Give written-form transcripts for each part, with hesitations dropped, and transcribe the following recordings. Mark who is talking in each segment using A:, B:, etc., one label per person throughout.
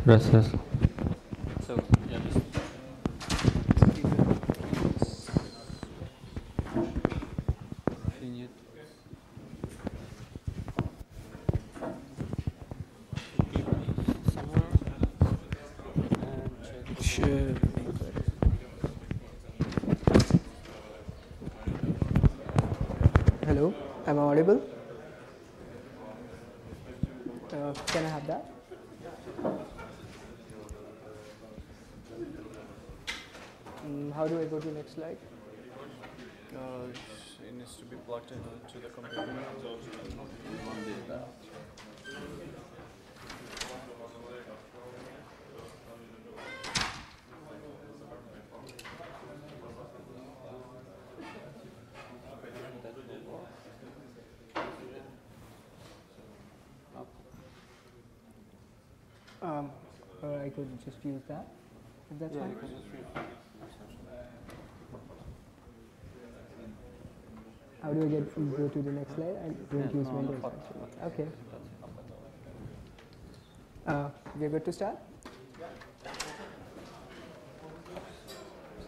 A: Gracias.
B: So, yeah, just
C: Sure. Hello, am I audible? Can I have that? How do I go to next slide?
B: it needs to be plugged into the computer.
C: Or I could just use that, if that's fine. How do I go to the next slide? I don't use Windows. Okay. We're good to start?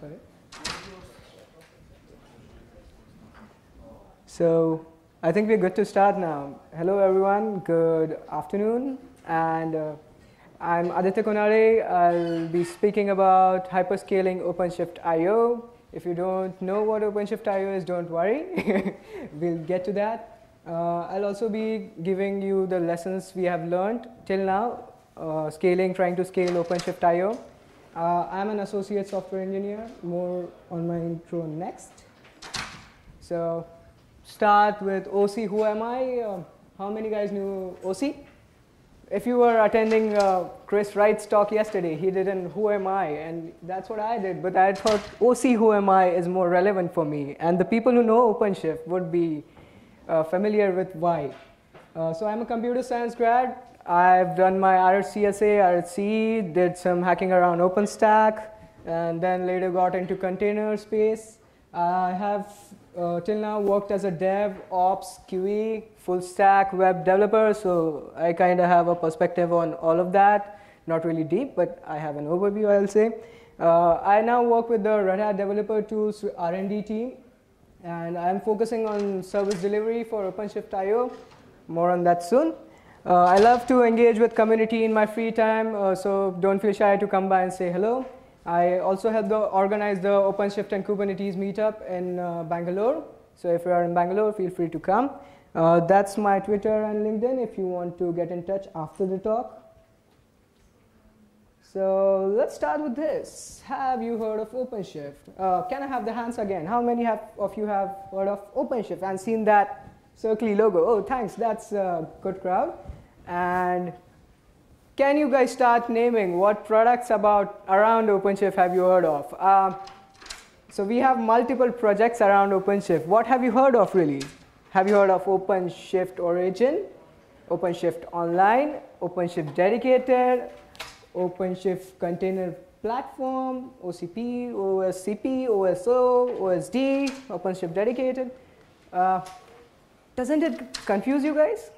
C: Sorry. So I think we're good to start now. Hello everyone, good afternoon. And I'm Aditya Konarde. I'll be speaking about HyperScaling OpenShift I/O. If you don't know what OpenShift I/O is, don't worry. We'll get to that. I'll also be giving you the lessons we have learned till now, trying to scale OpenShift I/O. I'm an associate software engineer. More on my intro next. So start with OC. Who am I? How many guys knew OC? If you were attending Chris Wright's talk yesterday, he did an Who Am I? And that's what I did. But I thought OC Who Am I is more relevant for me. And the people who know OpenShift would be familiar with why. So I'm a computer science grad. I've done my RCSA, RCE, did some hacking around OpenStack, and then later got into container space. I have till now worked as a DevOps, QE, full stack web developer, so I kind of have a perspective on all of that. Not really deep, but I have an overview, I'll say. I now work with the Red Hat Developer Tools R&D team, and I'm focusing on service delivery for OpenShift I/O. More on that soon. I love to engage with community in my free time, so don't feel shy to come by and say hello. I also help organize the OpenShift and Kubernetes meetup in Bangalore. So if you are in Bangalore, feel free to come. That's my Twitter and LinkedIn if you want to get in touch after the talk. So let's start with this. Have you heard of OpenShift? Can I have the hands again? How many of you have heard of OpenShift and seen that circly logo? Oh, thanks. That's a good crowd. And can you guys start naming what products around OpenShift have you heard of? So we have multiple projects around OpenShift. What have you heard of really? Have you heard of OpenShift Origin, OpenShift Online, OpenShift Dedicated, OpenShift Container Platform, OCP, OSCP, OSO, OSD, OpenShift Dedicated? Doesn't it confuse you guys?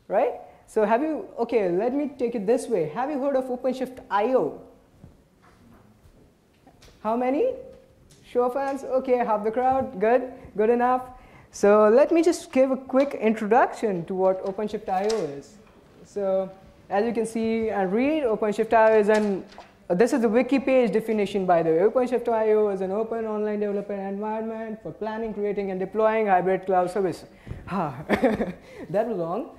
C: Right? So okay, let me take it this way. Have you heard of OpenShift I/O? How many? Show of hands. Okay, half the crowd. Good, good enough. So let me just give a quick introduction to what OpenShift I/O is. So as you can see and read, OpenShift I/O is this is the wiki page definition, by the way. OpenShift I/O is an open online development environment for planning, creating, and deploying hybrid cloud services. That was long.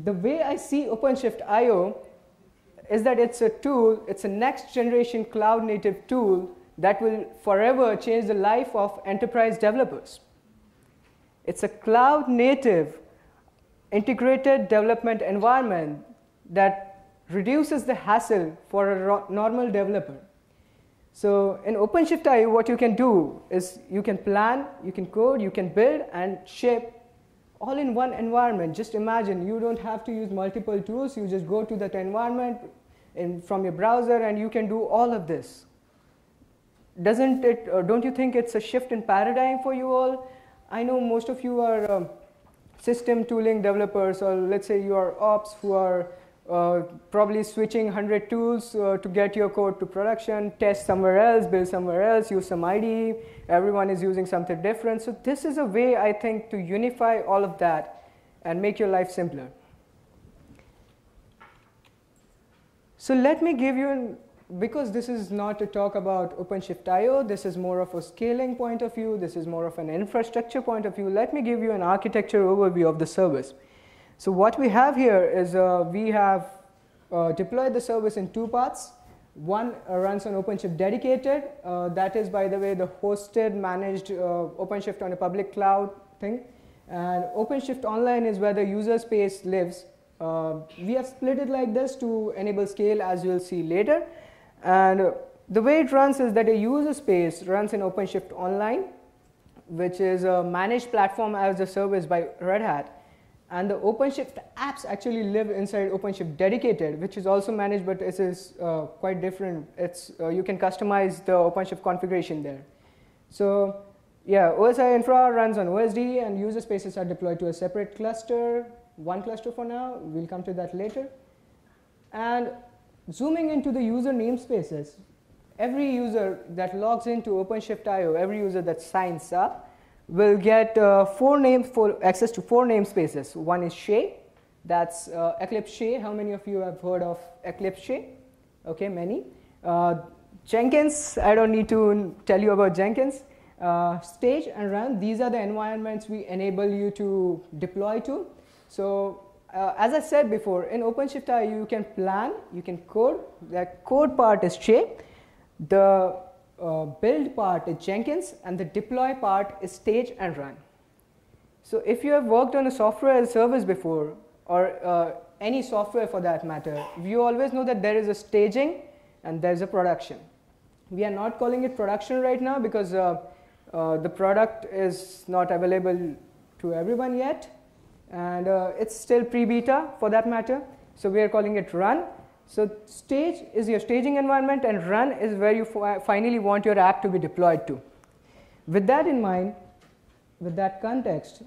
C: The way I see OpenShift I/O is that it's a tool, it's a next generation cloud native tool that will forever change the life of enterprise developers. It's a cloud native integrated development environment that reduces the hassle for a normal developer. So in OpenShift I/O, what you can do is you can plan, you can code, you can build and ship all in one environment. Just imagine you don't have to use multiple tools. You just go to that environment from your browser and you can do all of this. Don't you think it's a shift in paradigm for you all? I know most of you are system tooling developers, or let's say you are ops who are probably switching 100 tools to get your code to production, test somewhere else, build somewhere else, use some IDE. Everyone is using something different. So this is a way, I think, to unify all of that and make your life simpler. So let me give you, because this is not a talk about OpenShift IO, this is more of a scaling point of view, this is more of an infrastructure point of view, let me give you an architecture overview of the service. So what we have here is we have deployed the service in two parts. One runs on OpenShift dedicated. That is, by the way, the hosted, managed OpenShift on a public cloud thing. And OpenShift Online is where the user space lives. We have split it like this to enable scale, as you'll see later. And the way it runs is that a user space runs in OpenShift Online, which is a managed platform as a service by Red Hat. And the OpenShift apps actually live inside OpenShift dedicated, which is also managed, but it is quite different. It's, you can customize the OpenShift configuration there. So yeah, OSI infra runs on OSD, and user spaces are deployed to a separate cluster, one cluster for now. We'll come to that later. And zooming into the user namespaces, every user that logs into OpenShift IO, every user that signs up, will get access to 4 namespaces. One is Shay, that's Eclipse Shay. How many of you have heard of Eclipse Shay? Okay, many. Jenkins, I don't need to tell you about Jenkins. Stage and Run, these are the environments we enable you to deploy to. So as I said before, in OpenShift IO, you can plan, you can code. That code part is Shay. The build part is Jenkins, and the deploy part is Stage and Run. So if you have worked on a software as a service before, or any software for that matter, you always know that there is a staging and there is a production. We are not calling it production right now because the product is not available to everyone yet, and it's still pre-beta for that matter. So we are calling it Run. So stage is your staging environment, and Run is where you finally want your app to be deployed to. With that in mind, with that context,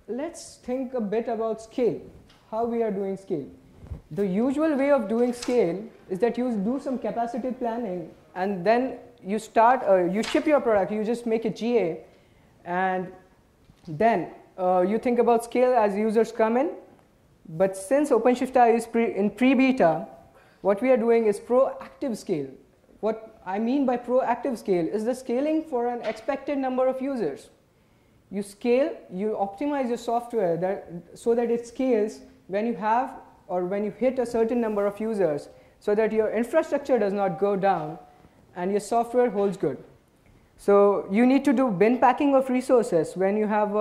C: let's think a bit about scale, how we are doing scale. The usual way of doing scale is that you do some capacity planning, and then you start, you ship your product, you just make it GA, and then you think about scale as users come in. But since OpenShift IO is in pre-beta, what we are doing is proactive scale. What I mean by proactive scale is the scaling for an expected number of users. You scale, you optimize your software so that it scales when you have or when you hit a certain number of users, so that your infrastructure does not go down and your software holds good. So you need to do bin packing of resources when you have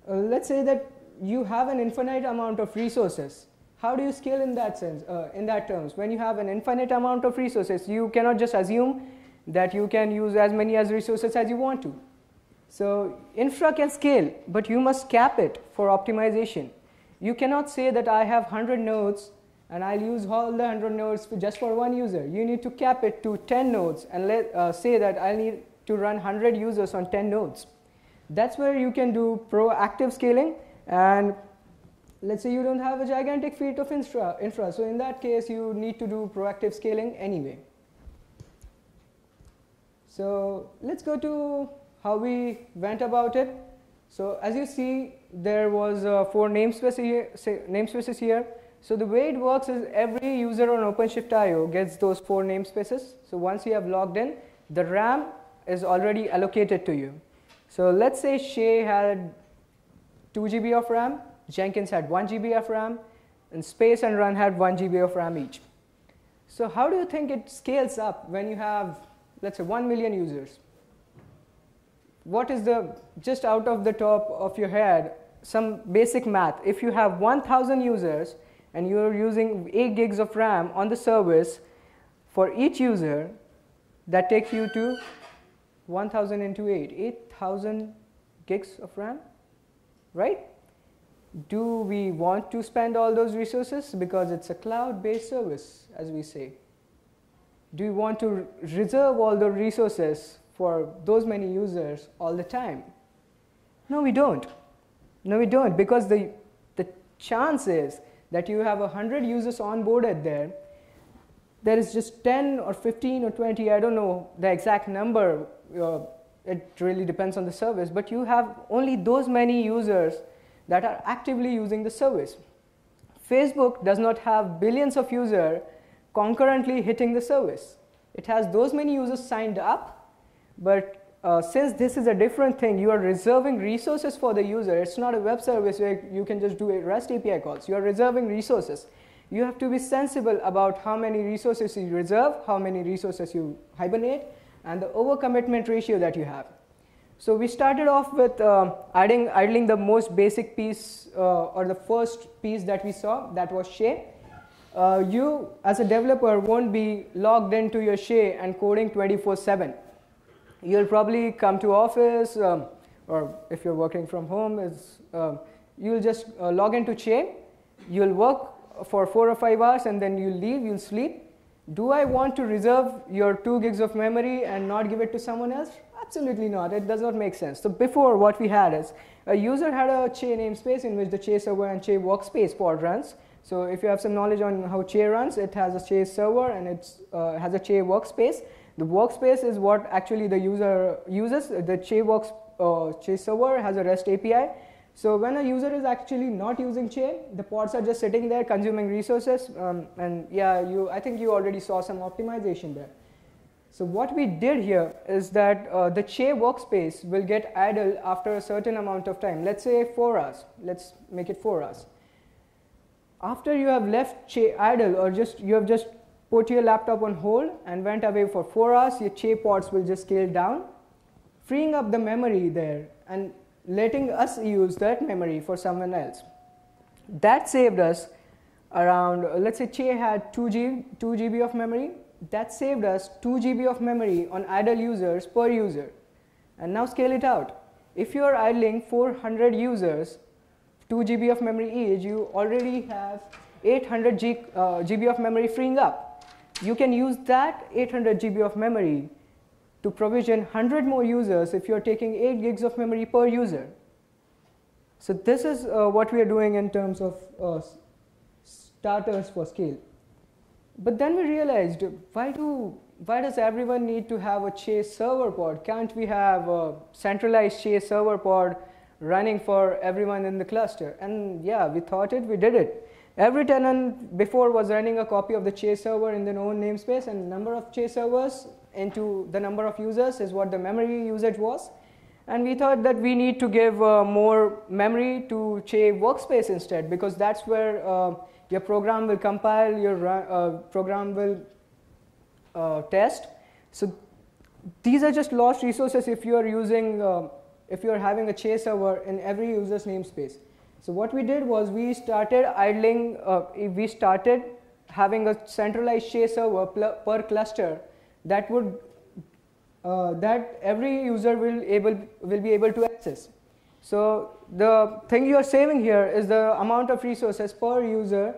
C: let's say that you have an infinite amount of resources. How do you scale in that sense, in that terms? When you have an infinite amount of resources, you cannot just assume that you can use as many resources as you want to. So infra can scale, but you must cap it for optimization. You cannot say that I have 100 nodes and I'll use all the 100 nodes just for one user. You need to cap it to 10 nodes and say that I need to run 100 users on 10 nodes. That's where you can do proactive scaling. And let's say you don't have a gigantic fleet of infra. So in that case, you need to do proactive scaling anyway. So let's go to how we went about it. So as you see, there was 4 namespaces here. So the way it works is every user on OpenShift IO gets those 4 namespaces. So once you have logged in, the RAM is already allocated to you. So let's say Shay had 2 GB of RAM, Jenkins had 1 GB of RAM, and Space and Run had 1 GB of RAM each. So how do you think it scales up when you have, let's say, 1 million users? What is the, just out of the top of your head, some basic math. If you have 1,000 users and you're using 8 gigs of RAM on the service for each user, that takes you to 1,000 into 8,000 gigs of RAM. Right? Do we want to spend all those resources? Because it's a cloud-based service, as we say. Do we want to reserve all the resources for those many users all the time? No, we don't. No, we don't, because the chance is that you have 100 users onboarded there, there is just 10 or 15 or 20, I don't know the exact number, it really depends on the service, but you have only those many users that are actively using the service. Facebook does not have billions of users concurrently hitting the service. It has those many users signed up, but since this is a different thing, you are reserving resources for the user. It's not a web service where you can just do a REST API calls. You are reserving resources. You have to be sensible about how many resources you reserve, how many resources you hibernate, and the overcommitment ratio that you have. So we started off with idling the most basic piece, or the first piece that we saw, that was Shay. You, as a developer, won't be logged into your Shay and coding 24/7. You'll probably come to office, or if you're working from home, you'll just log into Shay. You'll work for 4 or 5 hours, and then you'll leave, you'll sleep. Do I want to reserve your 2 gigs of memory and not give it to someone else? Absolutely not. It does not make sense. So before, what we had is a user had a Shay namespace in which the Shay server and Shay workspace pod runs. So if you have some knowledge on how Shay runs, it has a Shay server and it has a Shay workspace. The workspace is what actually the user uses. The Shay server has a REST API. So when a user is actually not using Shay, the pods are just sitting there consuming resources. And yeah, I think you already saw some optimization there. So what we did here is that the Shay workspace will get idle after a certain amount of time. Let's say 4 hours. Let's make it 4 hours. After you have left Shay idle, or you have just put your laptop on hold and went away for 4 hours, your Shay pods will just scale down, freeing up the memory there and letting us use that memory for someone else. That saved us around, let's say Shay had 2 GB of memory. That saved us 2 GB of memory on idle users per user. And now scale it out. If you are idling 400 users, 2 GB of memory each, you already have 800 GB of memory freeing up. You can use that 800 GB of memory to provision 100 more users if you're taking 8 gigs of memory per user. So this is what we are doing in terms of starters for scale. But then we realized, why does everyone need to have a Shay server pod? Can't we have a centralized Shay server pod running for everyone in the cluster? And yeah, we thought it, we did it. Every tenant before was running a copy of the Shay server in their own namespace, and number of Shay servers into the number of users is what the memory usage was. And we thought that we need to give more memory to Shay workspace instead, because that's where your program will compile, your program will test. So these are just lost resources if you are using, if you are having a Shay server in every user's namespace. So what we did was we started idling, we started having a centralized Shay server per cluster that would that every user will be able to access. So the thing you are saving here is the amount of resources per user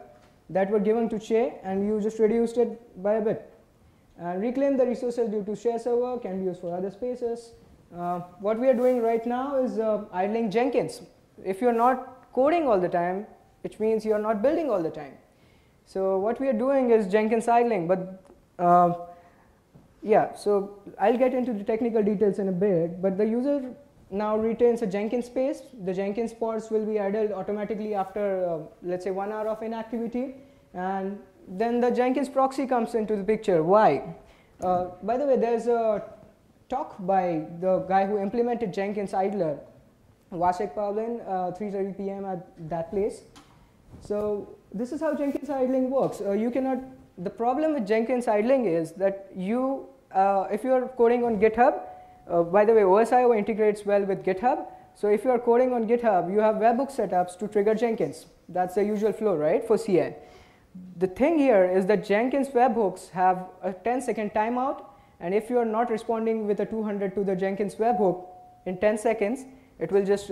C: that were given to Shay, and you just reduced it by a bit. And reclaim the resources due to Shay server can be used for other spaces. What we are doing right now is idling Jenkins. If you're not coding all the time, which means you're not building all the time. So what we are doing is Jenkins idling, but yeah, so I'll get into the technical details in a bit, but the user now retains a Jenkins space. The Jenkins pods will be idled automatically after, let's say, 1 hour of inactivity, and then the Jenkins proxy comes into the picture. Why? By the way, there's a talk by the guy who implemented Jenkins idler, Vasek Pavlin, 3:30 p.m. at that place. So this is how Jenkins idling works. The problem with Jenkins idling is that if you are coding on GitHub, by the way, OSIO integrates well with GitHub. So if you are coding on GitHub, you have webhook setups to trigger Jenkins. That's the usual flow, right, for CI. The thing here is that Jenkins webhooks have a 10-second timeout, and if you are not responding with a 200 to the Jenkins webhook in 10 seconds, it will just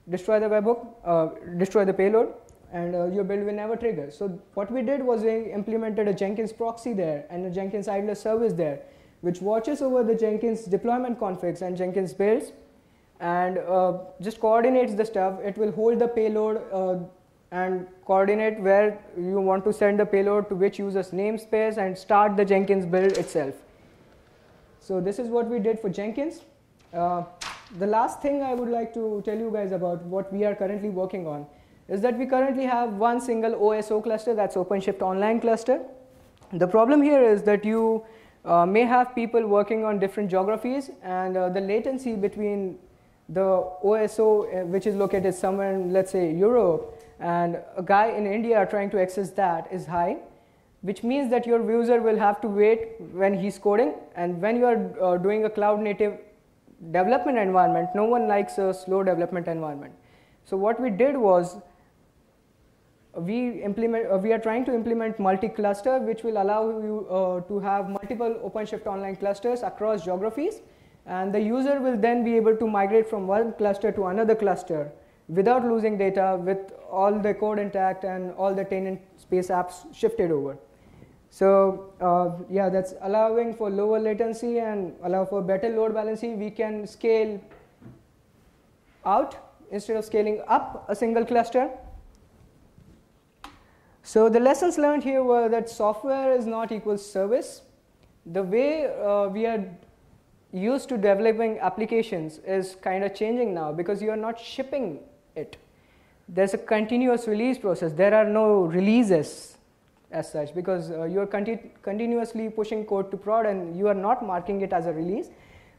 C: destroy the webhook, destroy the payload, and your build will never trigger. So what we did was we implemented a Jenkins proxy there and a Jenkins idler service there, which watches over the Jenkins deployment configs and Jenkins builds, and just coordinates the stuff. It will hold the payload and coordinate where you want to send the payload to which user's namespace and start the Jenkins build itself. So this is what we did for Jenkins. The last thing I would like to tell you guys about what we are currently working on is that we currently have one single OSO cluster, that's OpenShift Online Cluster. The problem here is that you may have people working on different geographies, and the latency between the OSO, which is located somewhere in, let's say, Europe, and a guy in India trying to access that is high, which means that your user will have to wait when he's coding. And when you are doing a cloud native development environment, no one likes a slow development environment. So what we did was we are trying to implement multi-cluster, which will allow you to have multiple OpenShift Online clusters across geographies, and the user will then be able to migrate from one cluster to another cluster without losing data, with all the code intact and all the tenant space apps shifted over. So yeah, that's allowing for lower latency and allow for better load balancing. We can scale out instead of scaling up a single cluster. So the lessons learned here were that software is not equals service. The way we are used to developing applications is kind of changing now, because you are not shipping it. There's a continuous release process. There are no releases as such, because you are continuously pushing code to prod and you are not marking it as a release.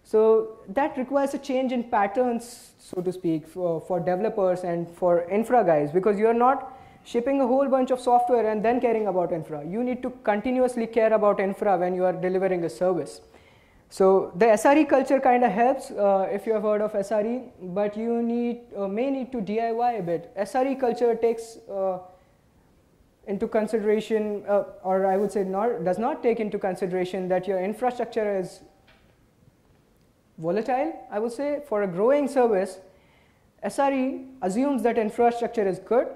C: So that requires a change in patterns, so to speak, for developers and for infra guys, because you are not shipping a whole bunch of software and then caring about infra. You need to continuously care about infra when you are delivering a service. So the SRE culture kind of helps if you have heard of SRE, but you may need to DIY a bit. SRE culture takes into consideration, or I would say does not take into consideration that your infrastructure is volatile. I would say for a growing service, SRE assumes that infrastructure is good,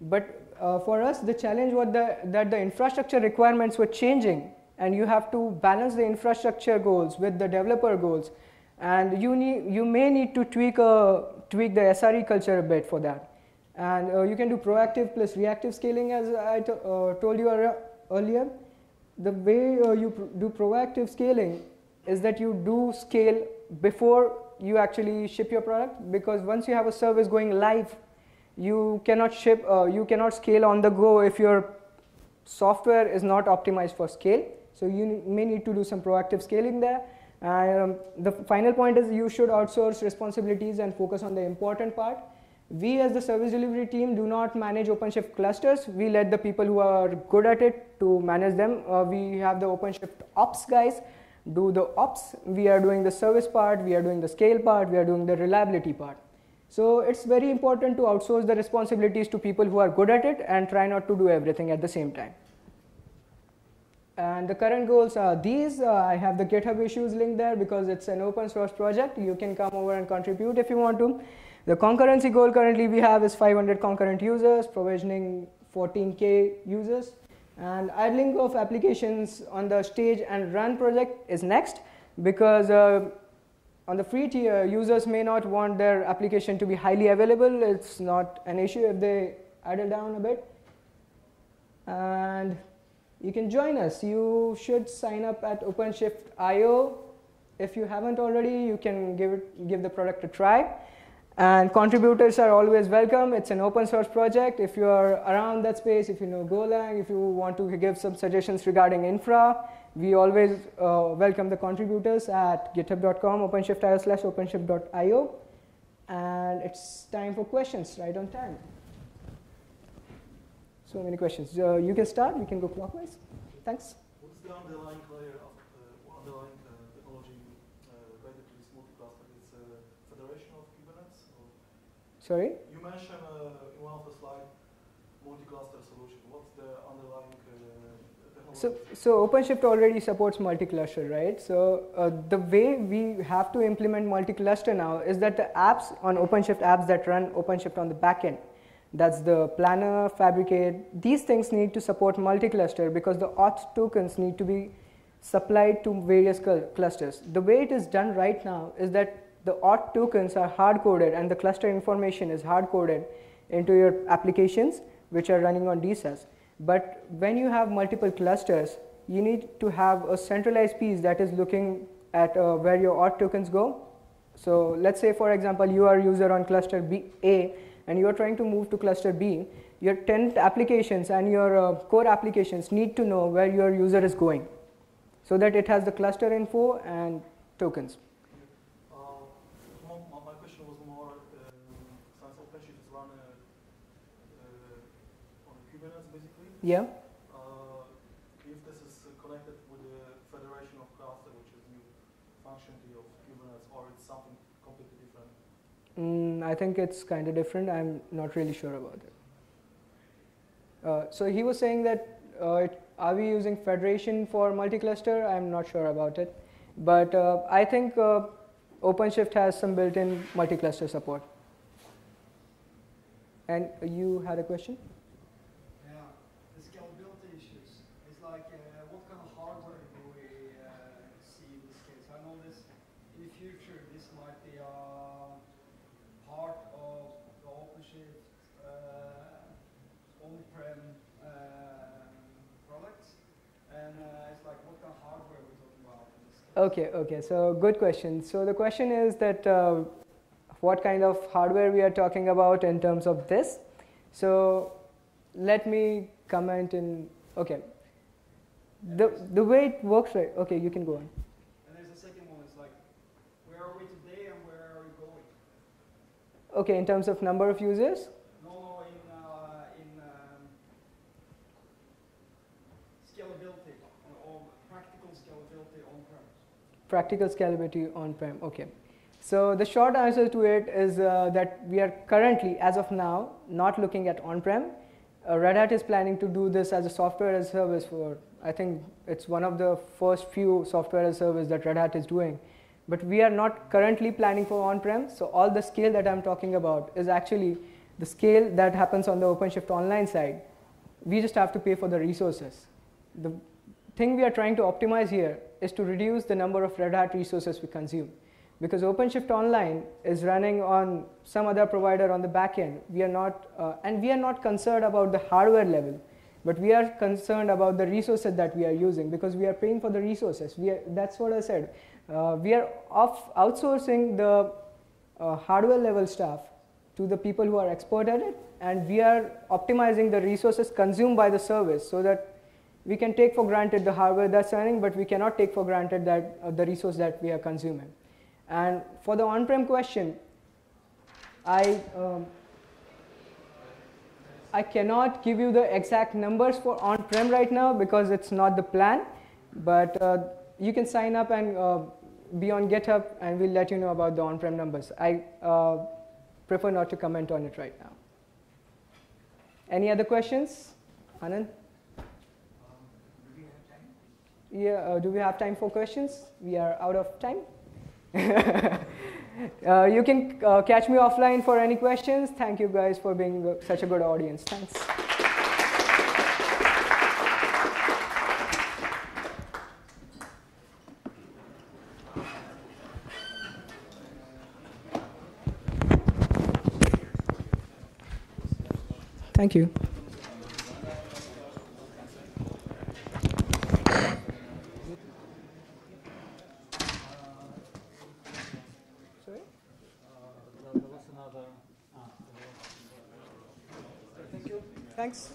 C: but for us the challenge was that the infrastructure requirements were changing, and you have to balance the infrastructure goals with the developer goals, and you may need to tweak the SRE culture a bit for that. And you can do proactive plus reactive scaling, as I told you earlier. The way you do proactive scaling is that you do scale before you actually ship your product, because once you have a service going live, you cannot scale on the go if your software is not optimized for scale. So you may need to do some proactive scaling there. The final point is you should outsource responsibilities and focus on the important part. We as the service delivery team do not manage OpenShift clusters. We let the people who are good at it to manage them. We have the OpenShift ops guys do the ops. We are doing the service part, we are doing the scale part, we are doing the reliability part. So it's very important to outsource the responsibilities to people who are good at it and try not to do everything at the same time. And the current goals are these. I have the GitHub issues link there because it's an open source project. You can come over and contribute if you want to. The concurrency goal currently we have is 500 concurrent users, provisioning 14K users. And idling of applications on the stage and run project is next, because on the free tier, users may not want their application to be highly available. It's not an issue if they idle down a bit. And you can join us. You should sign up at OpenShift.io. If you haven't already, you can give the product a try. And contributors are always welcome. It's an open source project. If you are around that space, if you know Golang, if you want to give some suggestions regarding infra, we always welcome the contributors at github.com, OpenShift.io/OpenShift.io. And it's time for questions, right on time. So many questions. You can start. We can go clockwise. Thanks.
A: What's the underlying layer of underlying technology related to this multi-cluster? It's a federation of Kubernetes? Or?
C: Sorry?
A: You mentioned in one of the slides multi-cluster solution. What's the underlying technology?
C: So OpenShift already supports multi-cluster, right? So the way we have to implement multi-cluster now is that the apps on OpenShift, apps that run OpenShift on the backend, that's the planner, fabricate, these things need to support multi-cluster because the auth tokens need to be supplied to various clusters. The way it is done right now is that the auth tokens are hard-coded and the cluster information is hard-coded into your applications, which are running on DSAS. But when you have multiple clusters, you need to have a centralized piece that is looking at where your auth tokens go. So let's say, for example, you are a user on cluster A, and you are trying to move to cluster B. Your tenant applications and your core applications need to know where your user is going, so that it has the cluster info and tokens.
A: My question was more, since OpenShift is run on Kubernetes, basically.
C: Yeah.
A: If this is connected with the federation of cluster, which is new functionality of Kubernetes, or it's something completely different?
C: I think it's kind of different. I'm not really sure about it. So he was saying that are we using federation for multi-cluster? I'm not sure about it. But I think OpenShift has some built-in multi-cluster support. And you had a question?
D: Yeah, the scalability issues. It's like, what kind of hardware do we see in this case? I know this in the future, this might be part of the OpenShift on-prem products, and it's like, what kind of hardware are we talking about in this case?
C: Okay, so good question. So the question is that what kind of hardware we are talking about in terms of this. So let me comment in, okay. The way it works, right? Okay, you can go on.
D: And there's a second one, it's like, where are we today and where are we going?
C: Okay, in terms of number of users?
D: No, in scalability, or practical scalability on-prem.
C: Practical scalability on-prem, okay. So the short answer to it is that we are currently, as of now, not looking at on-prem. Red Hat is planning to do this as a software as a service for, I think it's one of the first few software as a service that Red Hat is doing. But we are not currently planning for on-prem, so all the scale that I'm talking about is actually the scale that happens on the OpenShift Online side. We just have to pay for the resources. The thing we are trying to optimize here is to reduce the number of Red Hat resources we consume. Because OpenShift Online is running on some other provider on the back end. We are not, and we are not concerned about the hardware level, but we are concerned about the resources that we are using, because we are paying for the resources. That's what I said. We are outsourcing the hardware level stuff to the people who are expert at it, and we are optimizing the resources consumed by the service so that we can take for granted the hardware that's running, but we cannot take for granted that the resource that we are consuming. And for the on-prem question, I cannot give you the exact numbers for on-prem right now because it's not the plan, but you can sign up and be on GitHub, and we'll let you know about the on-prem numbers. I prefer not to comment on it right now. Any other questions? Anand?
D: Do we have time?
C: Yeah, do we have time for questions? We are out of time. You can catch me offline for any questions. Thank you guys for being such a good audience. Thanks. Thank you. Sorry?
B: There was another.
C: Thank you. Thanks.